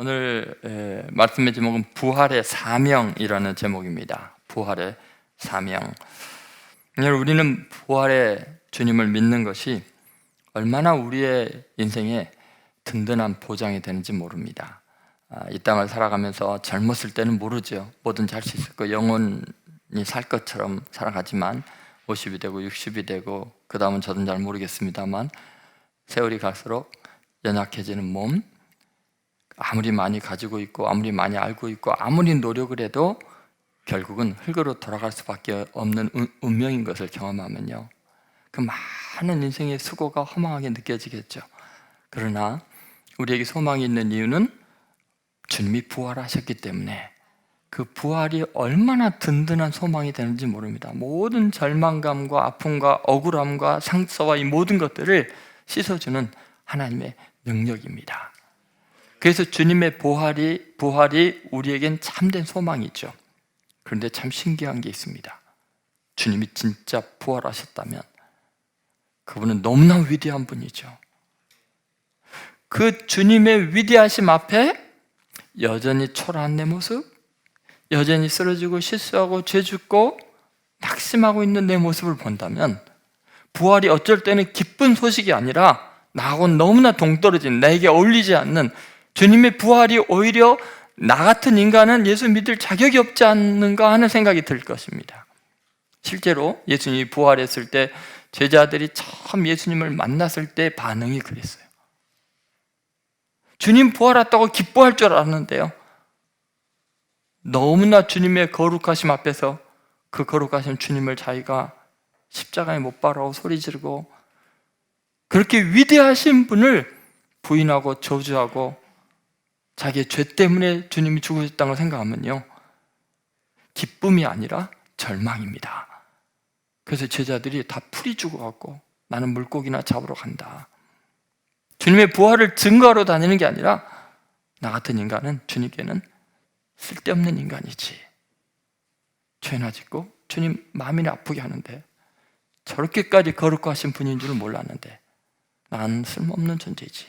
오늘 말씀의 제목은 부활의 사명이라는 제목입니다. 부활의 사명. 우리는 부활의 주님을 믿는 것이 얼마나 우리의 인생에 든든한 보장이 되는지 모릅니다. 이 땅을 살아가면서 젊었을 때는 모르죠. 뭐든지 할 수 있을 거, 영원히 살 것처럼 살아가지만 50이 되고 60이 되고 그 다음은 저는 잘 모르겠습니다만 세월이 갈수록 연약해지는 몸, 아무리 많이 가지고 있고 아무리 많이 알고 있고 아무리 노력을 해도 결국은 흙으로 돌아갈 수밖에 없는 운명인 것을 경험하면요, 그 많은 인생의 수고가 허망하게 느껴지겠죠. 그러나 우리에게 소망이 있는 이유는 주님이 부활하셨기 때문에 그 부활이 얼마나 든든한 소망이 되는지 모릅니다. 모든 절망감과 아픔과 억울함과 상처와 이 모든 것들을 씻어주는 하나님의 능력입니다. 그래서 주님의 부활이 우리에겐 참된 소망이죠. 그런데 참 신기한 게 있습니다. 주님이 진짜 부활하셨다면 그분은 너무나 위대한 분이죠. 그 주님의 위대하심 앞에 여전히 초라한 내 모습, 여전히 쓰러지고 실수하고 죄 짓고 낙심하고 있는 내 모습을 본다면 부활이 어쩔 때는 기쁜 소식이 아니라 나하고는 너무나 동떨어진, 나에게 어울리지 않는, 주님의 부활이 오히려 나 같은 인간은 예수 믿을 자격이 없지 않는가 하는 생각이 들 것입니다. 실제로 예수님이 부활했을 때 제자들이 처음 예수님을 만났을 때 반응이 그랬어요. 주님 부활했다고 기뻐할 줄 알았는데요, 너무나 주님의 거룩하심 앞에서 그 거룩하신 주님을 자기가 십자가에 못 박으라고 소리 지르고 그렇게 위대하신 분을 부인하고 저주하고 자기의 죄 때문에 주님이 죽으셨다고 생각하면요, 기쁨이 아니라 절망입니다. 그래서 제자들이 다 풀이 죽어갖고 나는 물고기나 잡으러 간다. 주님의 부활을 증거하러 다니는 게 아니라 나 같은 인간은 주님께는 쓸데없는 인간이지, 죄나 짓고 주님 마음이나 아프게 하는데 저렇게까지 거룩하신 분인 줄은 몰랐는데 난 쓸모없는 존재이지,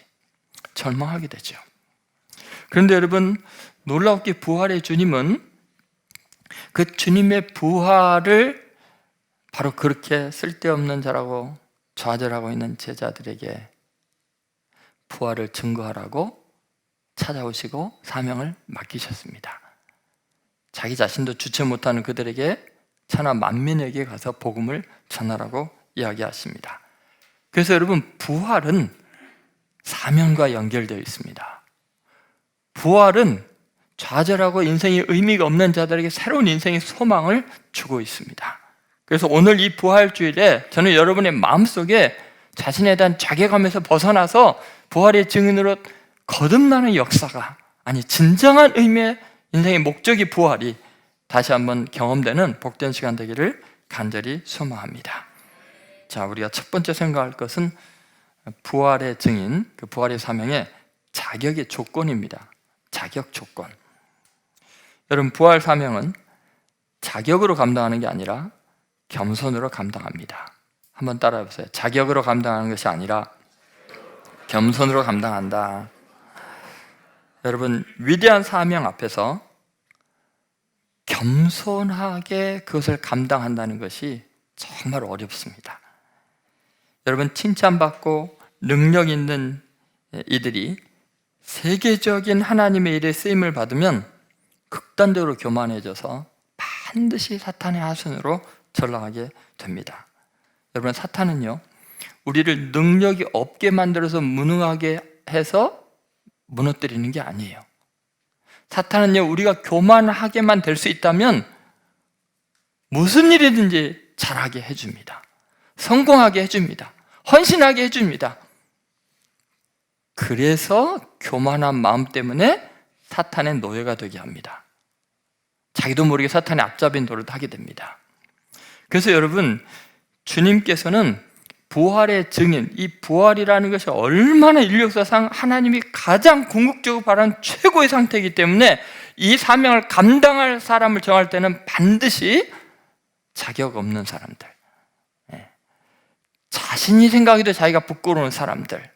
절망하게 되죠. 그런데 여러분, 놀랍게 부활의 주님은 그 주님의 부활을 바로 그렇게 쓸데없는 자라고 좌절하고 있는 제자들에게 부활을 증거하라고 찾아오시고 사명을 맡기셨습니다. 자기 자신도 주체 못하는 그들에게 천하 만민에게 가서 복음을 전하라고 이야기하십니다. 그래서 여러분, 부활은 사명과 연결되어 있습니다. 부활은 좌절하고 인생에 의미가 없는 자들에게 새로운 인생의 소망을 주고 있습니다. 그래서 오늘 이 부활주일에 저는 여러분의 마음속에 자신에 대한 자괴감에서 벗어나서 부활의 증인으로 거듭나는 역사가, 아니 진정한 의미의 인생의 목적이 부활이 다시 한번 경험되는 복된 시간 되기를 간절히 소망합니다. 자, 우리가 첫 번째 생각할 것은 부활의 증인, 그 부활의 사명의 자격의 조건입니다. 자격 조건. 여러분, 부활 사명은 자격으로 감당하는 게 아니라 겸손으로 감당합니다. 한번 따라해 보세요. 자격으로 감당하는 것이 아니라 겸손으로 감당한다. 여러분, 위대한 사명 앞에서 겸손하게 그것을 감당한다는 것이 정말 어렵습니다. 여러분, 칭찬받고 능력 있는 이들이 세계적인 하나님의 일에 쓰임을 받으면 극단적으로 교만해져서 반드시 사탄의 하순으로 전락하게 됩니다. 여러분, 사탄은요, 우리를 능력이 없게 만들어서 무능하게 해서 무너뜨리는 게 아니에요. 사탄은요, 우리가 교만하게만 될 수 있다면 무슨 일이든지 잘하게 해줍니다. 성공하게 해줍니다. 헌신하게 해줍니다. 그래서 교만한 마음 때문에 사탄의 노예가 되게 합니다. 자기도 모르게 사탄의 앞잡이 노릇을 하게 됩니다. 그래서 여러분, 주님께서는 부활의 증인, 이 부활이라는 것이 얼마나 인류 역사상 하나님이 가장 궁극적으로 바라는 최고의 상태이기 때문에 이 사명을 감당할 사람을 정할 때는 반드시 자격 없는 사람들, 자신이 생각해도 자기가 부끄러운 사람들,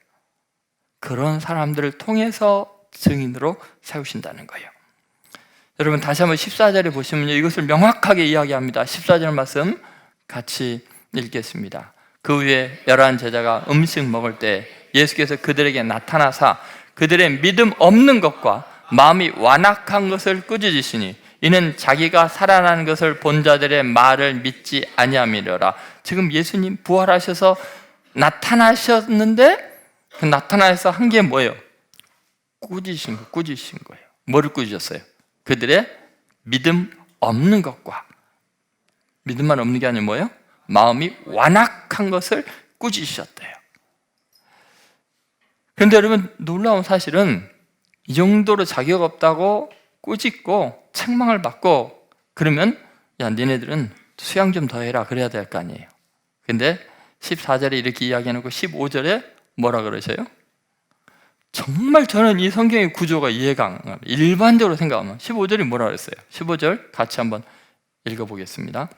그런 사람들을 통해서 증인으로 세우신다는 거예요. 여러분 다시 한번 14절에 보시면요, 이것을 명확하게 이야기합니다. 14절 말씀 같이 읽겠습니다. 그 후에 11 제자가 음식 먹을 때 예수께서 그들에게 나타나사 그들의 믿음 없는 것과 마음이 완악한 것을 꾸짖으시니 이는 자기가 살아나는 것을 본 자들의 말을 믿지 아니함이려라. 지금 예수님 부활하셔서 나타나셨는데 그 나타나서 한 게 뭐예요? 꾸짖으신 거예요. 뭐를 꾸짖었어요? 그들의 믿음 없는 것과, 믿음만 없는 게 아니라 뭐예요? 마음이 완악한 것을 꾸짖으셨대요. 그런데 여러분 놀라운 사실은 이 정도로 자격 없다고 꾸짖고 책망을 받고 그러면 야 니네들은 수양 좀 더 해라 그래야 될 거 아니에요. 근데 14절에 이렇게 이야기해놓고 15절에 뭐라 그러세요? 정말 저는 이 성경의 구조가 이해가 안 가요. 일반적으로 생각하면 15절이 뭐라 그랬어요? 15절 같이 한번 읽어보겠습니다.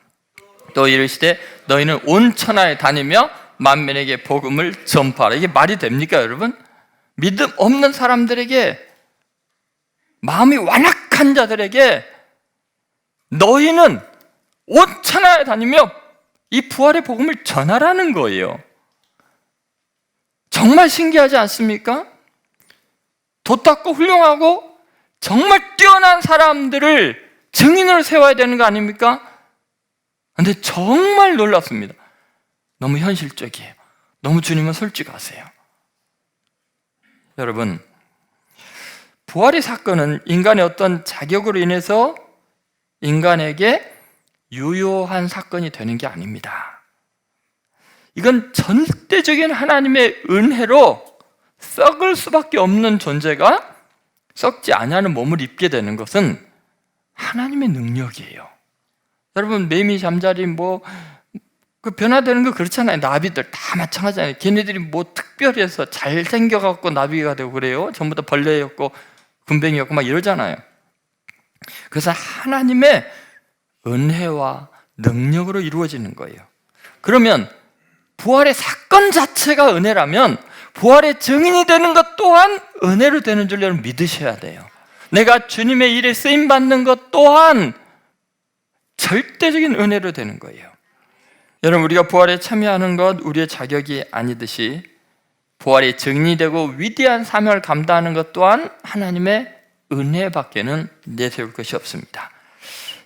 또 이르시되 너희는 온 천하에 다니며 만민에게 복음을 전파하라. 이게 말이 됩니까 여러분? 믿음 없는 사람들에게, 마음이 완악한 자들에게 너희는 온 천하에 다니며 이 부활의 복음을 전하라는 거예요. 정말 신기하지 않습니까? 돛닦고 훌륭하고 정말 뛰어난 사람들을 증인으로 세워야 되는 거 아닙니까? 그런데 정말 놀랍습니다. 너무 현실적이에요. 너무 주님은 솔직하세요. 여러분, 부활의 사건은 인간의 어떤 자격으로 인해서 인간에게 유효한 사건이 되는 게 아닙니다. 이건 절대적인 하나님의 은혜로 썩을 수밖에 없는 존재가 썩지 아니하는 몸을 입게 되는 것은 하나님의 능력이에요. 여러분 매미 잠자리 그 변화되는 거 그렇잖아요. 나비들 다 마찬가지잖아요. 걔네들이 뭐 특별해서 잘생겨갖고 나비가 되고 그래요. 전부 다 벌레였고 군뱅이였고 막 이러잖아요. 그래서 하나님의 은혜와 능력으로 이루어지는 거예요. 그러면 부활의 사건 자체가 은혜라면 부활의 증인이 되는 것 또한 은혜로 되는 줄 여러분 믿으셔야 돼요. 내가 주님의 일에 쓰임받는 것 또한 절대적인 은혜로 되는 거예요. 여러분 우리가 부활에 참여하는 것 우리의 자격이 아니듯이 부활의 증인이 되고 위대한 사명을 감당하는 것 또한 하나님의 은혜밖에는 내세울 것이 없습니다.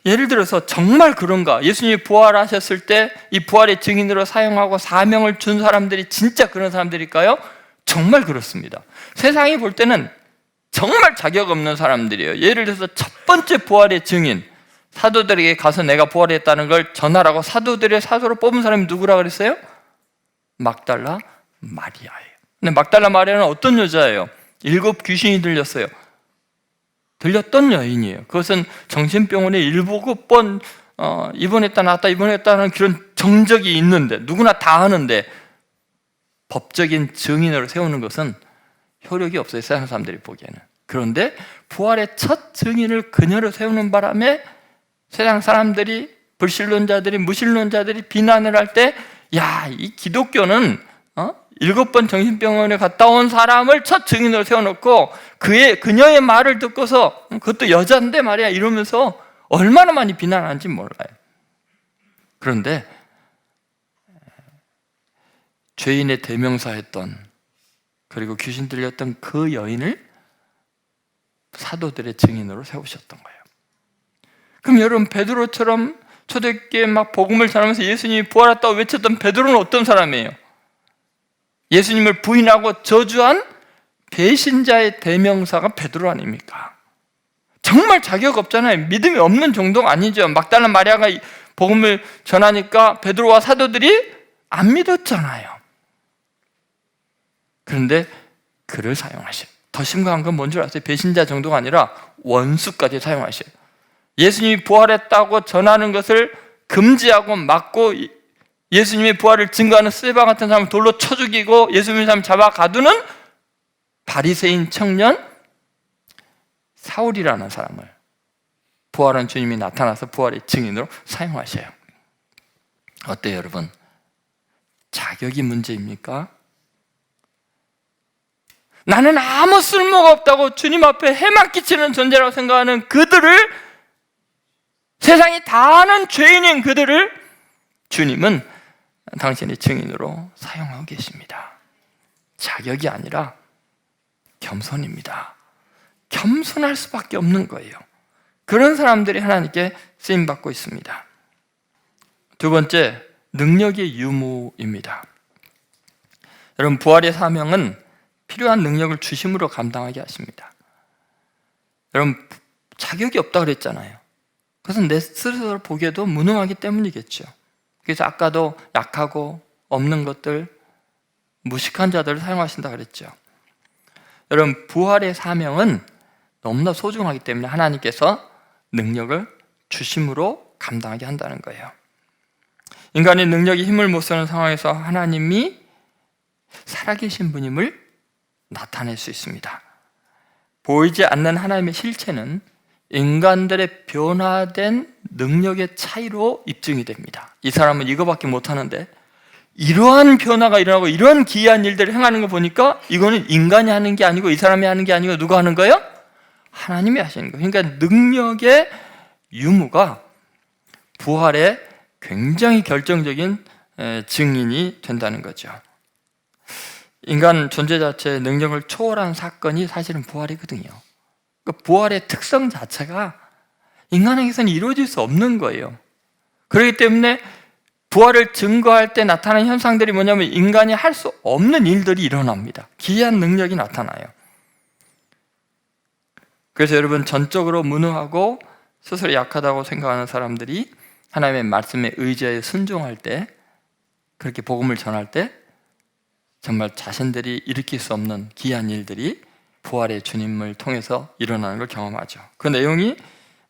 예를 들어서 정말 그런가? 예수님이 부활하셨을 때 이 부활의 증인으로 사용하고 사명을 준 사람들이 진짜 그런 사람들일까요? 정말 그렇습니다. 세상이 볼 때는 정말 자격 없는 사람들이에요. 예를 들어서 첫 번째 부활의 증인, 사도들에게 가서 내가 부활했다는 걸 전하라고 사도들의 사도로 뽑은 사람이 누구라 그랬어요? 막달라 마리아예요. 근데 막달라 마리아는 어떤 여자예요? 7 귀신이 들렸어요. 들렸던 여인이에요. 그것은 정신병원에 7 번 입원했다 나왔다는 그런 정적이 있는데 누구나 다 하는데 법적인 증인으로 세우는 것은 효력이 없어요. 세상 사람들이 보기에는. 그런데 부활의 첫 증인을 그녀로 세우는 바람에 세상 사람들이, 불신론자들이, 무신론자들이 비난을 할 때 야, 이 기독교는 7번 정신병원에 갔다 온 사람을 첫 증인으로 세워놓고 그녀의 말을 듣고서 그것도 여자인데 말이야 이러면서 얼마나 많이 비난하는지 몰라요. 그런데 죄인의 대명사였던 그리고 귀신 들렸던 그 여인을 사도들의 증인으로 세우셨던 거예요. 그럼 여러분 베드로처럼 초대교회에 막 복음을 전하면서 예수님이 부활했다고 외쳤던 베드로는 어떤 사람이에요? 예수님을 부인하고 저주한 배신자의 대명사가 베드로 아닙니까? 정말 자격 없잖아요. 믿음이 없는 정도가 아니죠. 막달라 마리아가 복음을 전하니까 베드로와 사도들이 안 믿었잖아요. 그런데 그를 사용하셔요. 더 심각한 건 뭔지 아세요? 배신자 정도가 아니라 원수까지 사용하셔요. 예수님이 부활했다고 전하는 것을 금지하고 막고 예수님의 부활을 증거하는 스데반 같은 사람을 돌로 쳐 죽이고 예수님의 사람 잡아 가두는 바리새인 청년 사울이라는 사람을 부활한 주님이 나타나서 부활의 증인으로 사용하셔요. 어때요 여러분? 자격이 문제입니까? 나는 아무 쓸모가 없다고 주님 앞에 해만 끼치는 존재라고 생각하는 그들을, 세상이 다 아는 죄인인 그들을 주님은 당신의 증인으로 사용하고 계십니다. 자격이 아니라 겸손입니다. 겸손할 수밖에 없는 거예요. 그런 사람들이 하나님께 쓰임받고 있습니다. 두 번째, 능력의 유무입니다. 여러분, 부활의 사명은 필요한 능력을 주심으로 감당하게 하십니다. 여러분, 자격이 없다고 그랬잖아요. 그것은 내 스스로 보기에도 무능하기 때문이겠죠. 그래서 아까도 약하고 없는 것들, 무식한 자들을 사용하신다고 그랬죠. 여러분, 부활의 사명은 너무나 소중하기 때문에 하나님께서 능력을 주심으로 감당하게 한다는 거예요. 인간의 능력이 힘을 못 쓰는 상황에서 하나님이 살아계신 분임을 나타낼 수 있습니다. 보이지 않는 하나님의 실체는 인간들의 변화된 능력의 차이로 입증이 됩니다. 이 사람은 이거밖에 못하는데 이러한 변화가 일어나고 이러한 기이한 일들을 행하는 거 보니까 이거는 인간이 하는 게 아니고 이 사람이 하는 게 아니고 누가 하는 거예요? 하나님이 하시는 거예요. 그러니까 능력의 유무가 부활의 굉장히 결정적인 증인이 된다는 거죠. 인간 존재 자체의 능력을 초월한 사건이 사실은 부활이거든요. 그러니까 부활의 특성 자체가 인간에게서는 이루어질 수 없는 거예요. 그렇기 때문에 부활을 증거할 때 나타나는 현상들이 뭐냐면 인간이 할 수 없는 일들이 일어납니다. 기이한 능력이 나타나요. 그래서 여러분, 전적으로 무능하고 스스로 약하다고 생각하는 사람들이 하나님의 말씀에 의지하여 순종할 때, 그렇게 복음을 전할 때 정말 자신들이 일으킬 수 없는 기이한 일들이 부활의 주님을 통해서 일어나는 걸 경험하죠. 그 내용이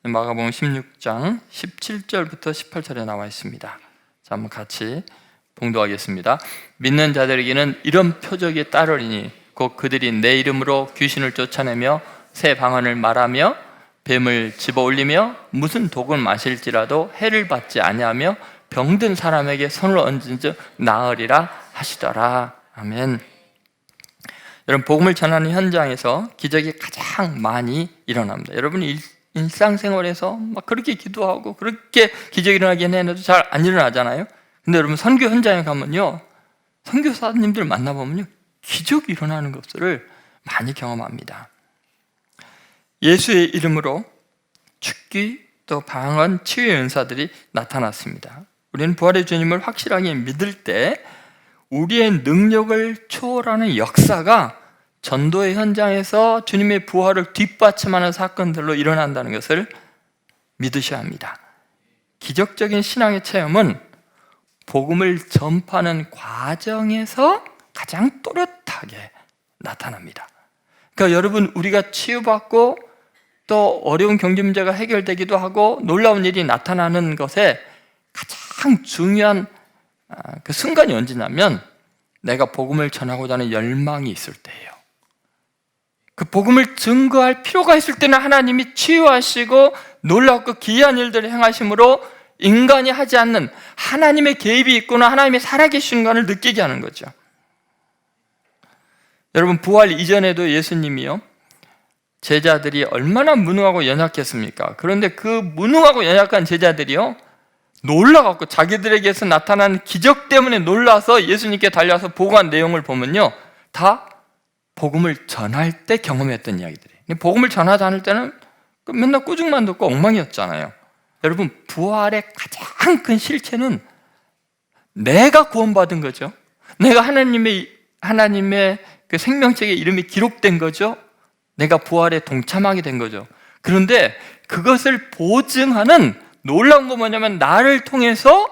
마가복음 16장 17절부터 18절에 나와 있습니다. 자, 한번 같이 봉독하겠습니다. 믿는 자들에게는 이런 표적이 따르리니 곧 그들이 내 이름으로 귀신을 쫓아내며 새 방언을 말하며 뱀을 집어올리며 무슨 독을 마실지라도 해를 받지 아니하며 병든 사람에게 손을 얹은 즉 나으리라 하시더라. 아멘. 여러분, 복음을 전하는 현장에서 기적이 가장 많이 일어납니다. 여러분이 일상생활에서 막 그렇게 기도하고 그렇게 기적이 일어나긴 해도 잘 안 일어나잖아요. 근데 여러분, 선교 현장에 가면요, 선교사님들 만나보면요, 기적이 일어나는 것들을 많이 경험합니다. 예수의 이름으로 축기, 또 방언, 치유의 은사들이 나타났습니다. 우리는 부활의 주님을 확실하게 믿을 때 우리의 능력을 초월하는 역사가 전도의 현장에서 주님의 부활을 뒷받침하는 사건들로 일어난다는 것을 믿으셔야 합니다. 기적적인 신앙의 체험은 복음을 전파하는 과정에서 가장 또렷하게 나타납니다. 그러니까 여러분, 우리가 치유받고 또 어려운 경제 문제가 해결되기도 하고 놀라운 일이 나타나는 것에 가장 중요한 그 순간이 언제냐면 내가 복음을 전하고자 하는 열망이 있을 때예요. 그 복음을 증거할 필요가 있을 때는 하나님이 치유하시고 놀랍고 기이한 일들을 행하심으로 인간이 하지 않는 하나님의 개입이 있구나, 하나님의 살아계신 것을 느끼게 하는 거죠. 여러분, 부활 이전에도 예수님이요, 제자들이 얼마나 무능하고 연약했습니까? 그런데 그 무능하고 연약한 제자들이요, 놀라갖고 자기들에게서 나타난 기적 때문에 놀라서 예수님께 달려와서 보고한 내용을 보면요, 다 복음을 전할 때 경험했던 이야기들이에요. 복음을 전하지 않을 때는 맨날 꾸중만 듣고 엉망이었잖아요. 여러분, 부활의 가장 큰 실체는 내가 구원받은 거죠. 내가 하나님의 그 생명책의 이름이 기록된 거죠. 내가 부활에 동참하게 된 거죠. 그런데 그것을 보증하는 놀라운 거 뭐냐면 나를 통해서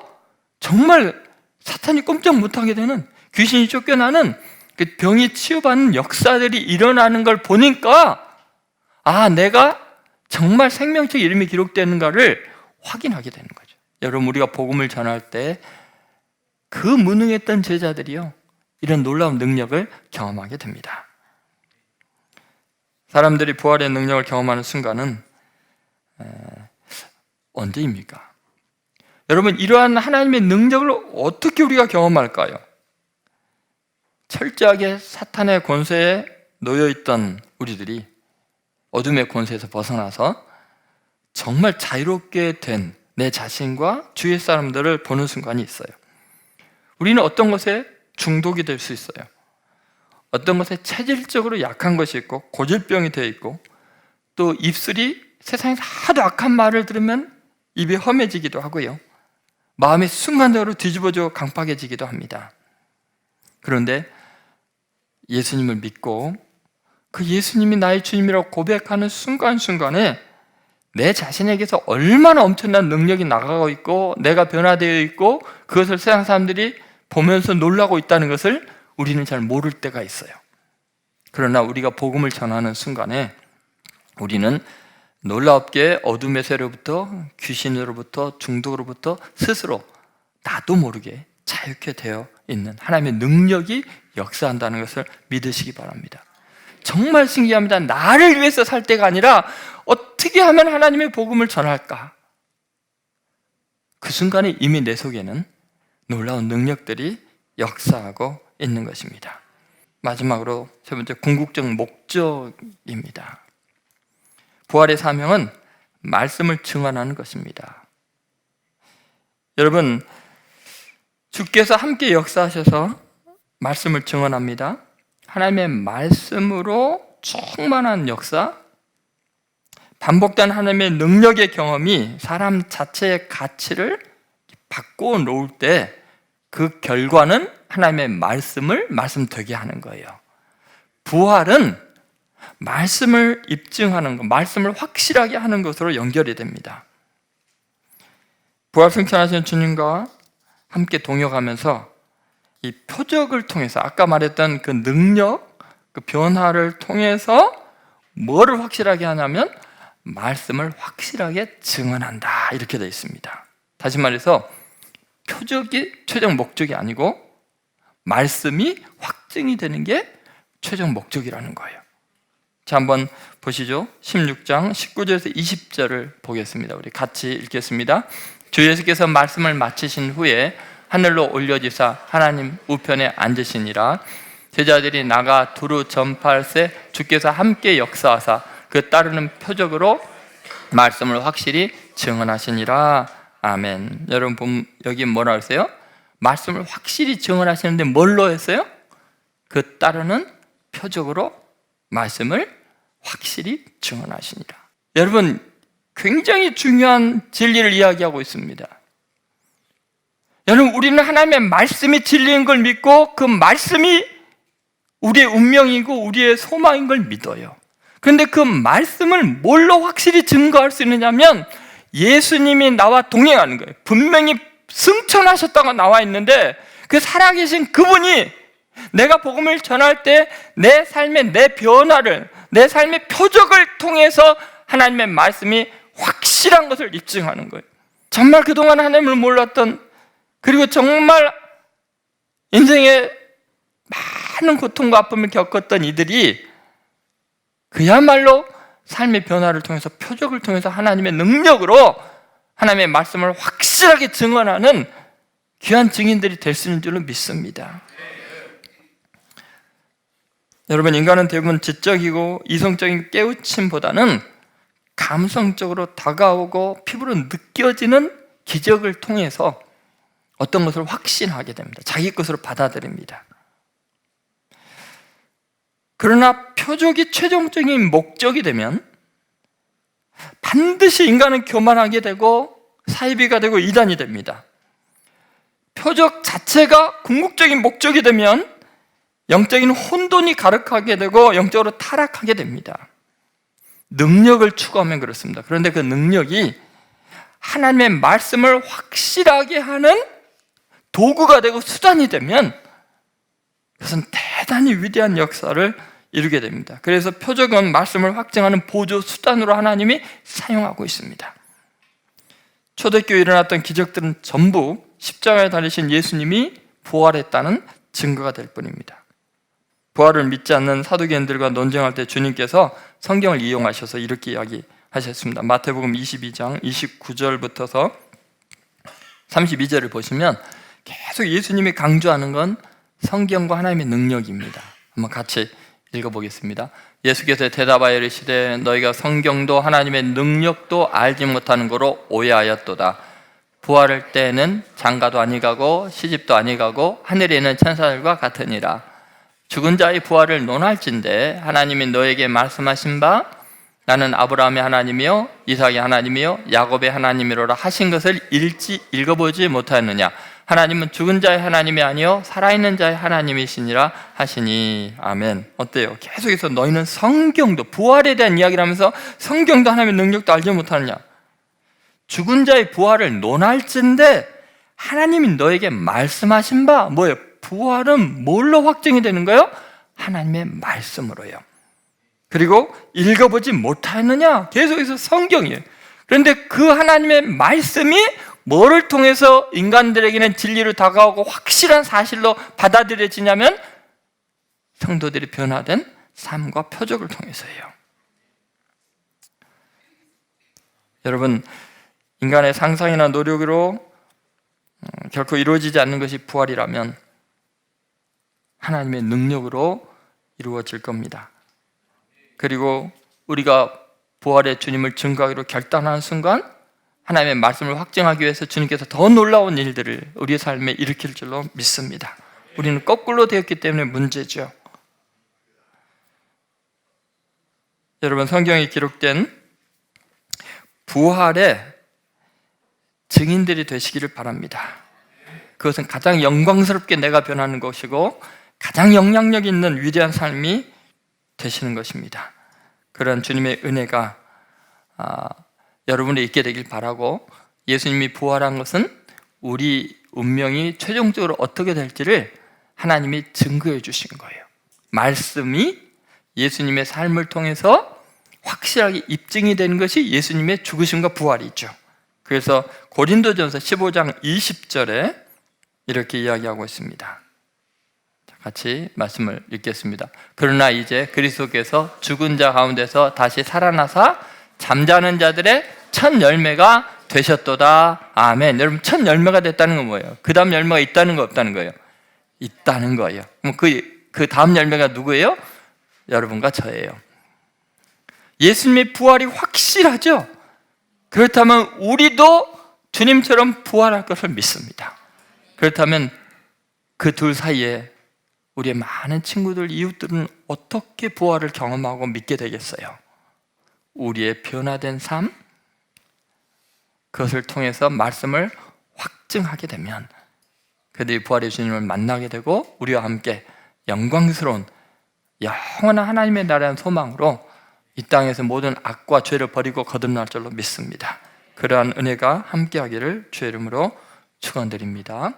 정말 사탄이 꼼짝 못하게 되는, 귀신이 쫓겨나는, 그 병이 치유받는 역사들이 일어나는 걸 보니까 내가 정말 생명책 이름이 기록되는가를 확인하게 되는 거죠. 여러분, 우리가 복음을 전할 때 그 무능했던 제자들이요, 이런 놀라운 능력을 경험하게 됩니다. 사람들이 부활의 능력을 경험하는 순간은 언제입니까? 여러분, 이러한 하나님의 능력을 어떻게 우리가 경험할까요? 철저하게 사탄의 권세에 놓여있던 우리들이 어둠의 권세에서 벗어나서 정말 자유롭게 된 내 자신과 주위의 사람들을 보는 순간이 있어요. 우리는 어떤 것에 중독이 될 수 있어요. 어떤 것에 체질적으로 약한 것이 있고 고질병이 되어 있고, 또 입술이 세상에서 하도 악한 말을 들으면 입이 험해지기도 하고요, 마음이 순간적으로 뒤집어져 강팍해지기도 합니다. 그런데 예수님을 믿고 그 예수님이 나의 주님이라고 고백하는 순간순간에 내 자신에게서 얼마나 엄청난 능력이 나가고 있고 내가 변화되어 있고 그것을 세상 사람들이 보면서 놀라고 있다는 것을 우리는 잘 모를 때가 있어요. 그러나 우리가 복음을 전하는 순간에 우리는 놀랍게 어둠의 세로부터, 귀신으로부터, 중독으로부터 스스로 나도 모르게 자유케 되어 있는 하나님의 능력이 역사한다는 것을 믿으시기 바랍니다. 정말 신기합니다. 나를 위해서 살 때가 아니라 어떻게 하면 하나님의 복음을 전할까? 그 순간에 이미 내 속에는 놀라운 능력들이 역사하고 있는 것입니다. 마지막으로 세 번째, 궁극적 목적입니다. 부활의 사명은 말씀을 증언하는 것입니다. 여러분, 주께서 함께 역사하셔서 말씀을 증언합니다. 하나님의 말씀으로 충만한 역사, 반복된 하나님의 능력의 경험이 사람 자체의 가치를 바꿔 놓을 때 그 결과는 하나님의 말씀을 말씀되게 하는 거예요. 부활은 말씀을 입증하는 것, 말씀을 확실하게 하는 것으로 연결이 됩니다. 부활 승천하신 주님과 함께 동역하면서 이 표적을 통해서, 아까 말했던 그 능력, 그 변화를 통해서 뭐를 확실하게 하냐면 말씀을 확실하게 증언한다, 이렇게 되어 있습니다. 다시 말해서 표적이 최종 목적이 아니고 말씀이 확증이 되는 게 최종 목적이라는 거예요. 자, 한번 보시죠. 16장 19절에서 20절을 보겠습니다. 우리 같이 읽겠습니다. 주 예수께서 말씀을 마치신 후에 하늘로 올려지사 하나님 우편에 앉으시니라. 제자들이 나가 두루 전파할세 주께서 함께 역사하사 그 따르는 표적으로 말씀을 확실히 증언하시니라. 아멘. 여러분, 여기 뭐라 했어요? 말씀을 확실히 증언하시는데 뭘로 했어요? 그 따르는 표적으로 말씀을 확실히 증언하시니라. 여러분, 굉장히 중요한 진리를 이야기하고 있습니다. 여러분, 우리는 하나님의 말씀이 진리인 걸 믿고 그 말씀이 우리의 운명이고 우리의 소망인 걸 믿어요. 그런데 그 말씀을 뭘로 확실히 증거할 수 있느냐면 예수님이 나와 동행하는 거예요. 분명히 승천하셨다고 나와 있는데 그 살아계신 그분이 내가 복음을 전할 때 내 삶의 내 변화를, 내 삶의 표적을 통해서 하나님의 말씀이 확실한 것을 입증하는 거예요. 정말 그동안 하나님을 몰랐던, 그리고 정말 인생에 많은 고통과 아픔을 겪었던 이들이 그야말로 삶의 변화를 통해서, 표적을 통해서 하나님의 능력으로 하나님의 말씀을 확실하게 증언하는 귀한 증인들이 될 수 있는 줄로 믿습니다. 여러분, 인간은 대부분 지적이고 이성적인 깨우침보다는 감성적으로 다가오고 피부로 느껴지는 기적을 통해서 어떤 것을 확신하게 됩니다. 자기 것으로 받아들입니다. 그러나 표적이 최종적인 목적이 되면 반드시 인간은 교만하게 되고 사이비가 되고 이단이 됩니다. 표적 자체가 궁극적인 목적이 되면 영적인 혼돈이 가득하게 되고 영적으로 타락하게 됩니다. 능력을 추구하면 그렇습니다. 그런데 그 능력이 하나님의 말씀을 확실하게 하는 도구가 되고 수단이 되면 그것은 대단히 위대한 역사를 이루게 됩니다. 그래서 표적은 말씀을 확증하는 보조 수단으로 하나님이 사용하고 있습니다. 초대교회에 일어났던 기적들은 전부 십자가에 달리신 예수님이 부활했다는 증거가 될 뿐입니다. 부활을 믿지 않는 사두개인들과 논쟁할 때 주님께서 성경을 이용하셔서 이렇게 이야기하셨습니다. 마태복음 22장 29절부터서 32절을 보시면 계속 예수님이 강조하는 건 성경과 하나님의 능력입니다. 한번 같이 읽어보겠습니다. 예수께서 대답하여 이르시되 너희가 성경도 하나님의 능력도 알지 못하는 거로 오해하였도다. 부활할 때에는 장가도 아니가고 시집도 아니가고 하늘에 있는 천사들과 같으니라. 죽은 자의 부활을 논할진대 하나님이 너에게 말씀하신 바 나는 아브라함의 하나님이요 이삭의 하나님이요 야곱의 하나님이로라 하신 것을 읽어보지 못하였느냐. 하나님은 죽은 자의 하나님이 아니요 살아있는 자의 하나님이시니라 하시니. 아멘. 어때요? 계속해서 너희는 성경도 부활에 대한 이야기를 하면서 성경도 하나님의 능력도 알지 못하느냐. 죽은 자의 부활을 논할진대 하나님이 너에게 말씀하신 바 뭐예요? 부활은 뭘로 확정이 되는 거예요? 하나님의 말씀으로요. 그리고 읽어보지 못하였느냐? 계속해서 성경이에요. 그런데 그 하나님의 말씀이 뭐를 통해서 인간들에게는 진리로 다가오고 확실한 사실로 받아들여지냐면 성도들이 변화된 삶과 표적을 통해서예요. 여러분, 인간의 상상이나 노력으로 결코 이루어지지 않는 것이 부활이라면 하나님의 능력으로 이루어질 겁니다. 그리고 우리가 부활의 주님을 증거하기로 결단하는 순간 하나님의 말씀을 확증하기 위해서 주님께서 더 놀라운 일들을 우리의 삶에 일으킬 줄로 믿습니다. 우리는 거꾸로 되었기 때문에 문제죠. 여러분, 성경에 기록된 부활의 증인들이 되시기를 바랍니다. 그것은 가장 영광스럽게 내가 변하는 것이고 가장 영향력 있는 위대한 삶이 되시는 것입니다. 그런 주님의 은혜가 여러분이 있게 되길 바라고, 예수님이 부활한 것은 우리 운명이 최종적으로 어떻게 될지를 하나님이 증거해 주신 거예요. 말씀이 예수님의 삶을 통해서 확실하게 입증이 되는 것이 예수님의 죽으심과 부활이죠. 그래서 고린도전서 15장 20절에 이렇게 이야기하고 있습니다. 같이 말씀을 읽겠습니다. 그러나 이제 그리스도께서 죽은 자 가운데서 다시 살아나사 잠자는 자들의 첫 열매가 되셨도다. 아멘. 여러분, 첫 열매가 됐다는 건 뭐예요? 그 다음 열매가 있다는 거 없다는 거예요? 있다는 거예요. 그럼 그 다음 열매가 누구예요? 여러분과 저예요. 예수님의 부활이 확실하죠? 그렇다면 우리도 주님처럼 부활할 것을 믿습니다. 그렇다면 그 둘 사이에 우리의 많은 친구들, 이웃들은 어떻게 부활을 경험하고 믿게 되겠어요? 우리의 변화된 삶, 그것을 통해서 말씀을 확증하게 되면 그들이 부활의 주님을 만나게 되고 우리와 함께 영광스러운 영원한 하나님의 나라의 소망으로 이 땅에서 모든 악과 죄를 버리고 거듭날 줄로 믿습니다. 그러한 은혜가 함께하기를 주의 이름으로 축원드립니다.